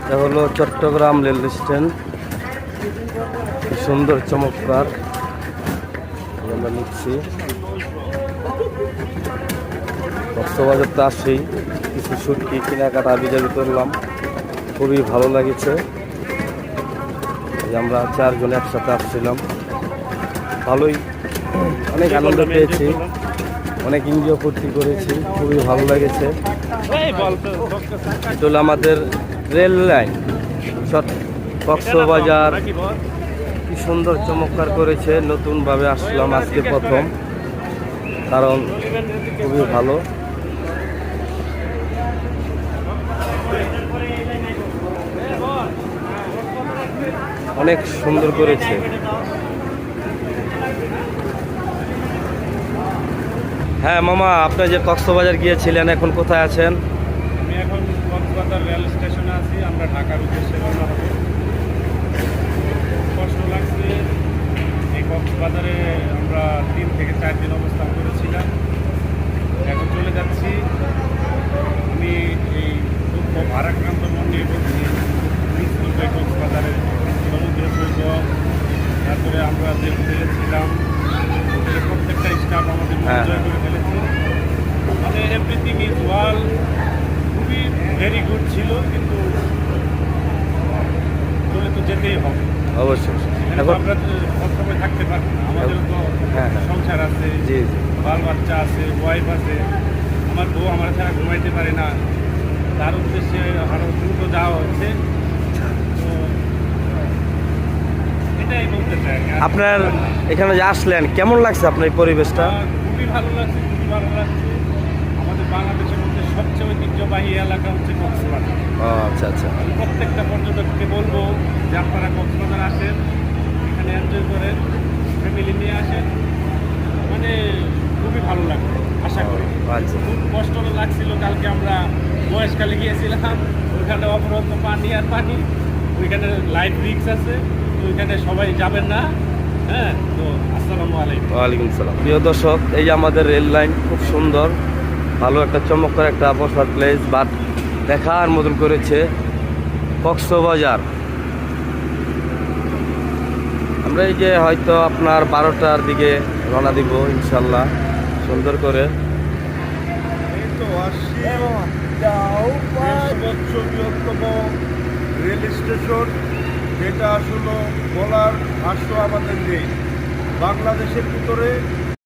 এটা হলো Chittagong rail stand, সুন্দর চমৎকার আমরা নিচ্ছি। কক্সবাজারতে আসি, কিছু সুটকি কেনাকাটা বিজাবি করলাম, খুবই ভালো লাগেছে। আমরা 4 জন একসাথে আসছিলাম, ভালোই অনেক আনন্দ পেয়েছি, অনেক এনজয় ফুর্তি করেছি, খুবই ভালো লেগেছে। এটা হলো আমাদের রেল লাইন কক্সবাজার, কি সুন্দর চমৎকার করেছে। নতুনভাবে আসলাম আজকে প্রথম, কারণ খুবই ভালো। অনেক সুন্দর করেছে। হ্যাঁ মামা, আপনি যে কক্সবাজার গিয়েছিলেন, এখন কোথায় আছেন? আমি এখন কক্সবাজার রেল স্টেশনে আছি। আমরা ঢাকার উদ্দেশ্যে রওনা হব। কষ্ট লাগছে, এই কক্সবাজারে আমরা 3 থেকে 4 দিন অবস্থান করেছিলাম, এখন চলে যাচ্ছি। আমি এই দুঃখ ভারাক্রান্ত মন নিয়ে বলছি, কক্সবাজারের সমুদ্র সৈকত, তারপরে আমরা যে হোটেলে ছিলাম, হোটেলের প্রত্যেকটা স্টাফ আমাদের এনজয় করে ফেলেছে। মানে এভরিথিং ইজ ওয়াল খুবই ভেরি গুড ছিল, কিন্তু চলে তো যেতেই হবে অবশ্যই। এখন আমরা সবসময় থাকতে পারবো না, আমাদের তো সংসার আছে, বাল বাচ্চা আছে, ওয়াইফ আছে। আমার বউ আমার ছাড়া ঘুমাইতে পারে না, তার উদ্দেশ্যে আরও দ্রুত যাওয়া হচ্ছে। তো এটাই বলতে চাই। আপনার এখানে যে আসলেন, কেমন লাগছে আপনার এই পরিবেশটা? খুবই ভালো লাগছে, খুবই ভালো লাগছে। আমাদের বাংলাদেশের মধ্যে সবচেয়ে ঐতিহ্যবাহী এলাকা হচ্ছে কক্সবাজার। আচ্ছা আচ্ছা। আমি প্রত্যেকটা পর্যটককে বলবো যে আপনারা কক্সবাজার আসেন, এখানে এনজয় করেন, ফ্যামিলি নিয়ে আসেন, মানে খুবই ভালো লাগবে আশা করি। খুব কষ্ট লাগছিল, কালকে আমরা বয়সকালে গিয়েছিলাম, ওইখানে অপরন্ত পানি আর পানি, ওইখানে লাইফ রিস্ক আছে, তো ওইখানে সবাই যাবেন না। হ্যাঁ, তো আসসালামু আলাইকুম। ওয়ালাইকুম সালাম। প্রিয় দর্শক, এই যে আমাদের রেল লাইন, খুব সুন্দর, ভালো একটা চমৎকার একটা বসার প্লেস, বাট দেখার মতন করেছে কক্সবাজার। আমরা এই যে হয়তো আপনার 12টার দিকে রওনা দিব ইনশাল্লাহ, সুন্দর করে। বৃহত্তম রেল স্টেশন, যেটা আসলে বলার ভাষ্য আমাদের নেই। বাংলাদেশের ভিতরে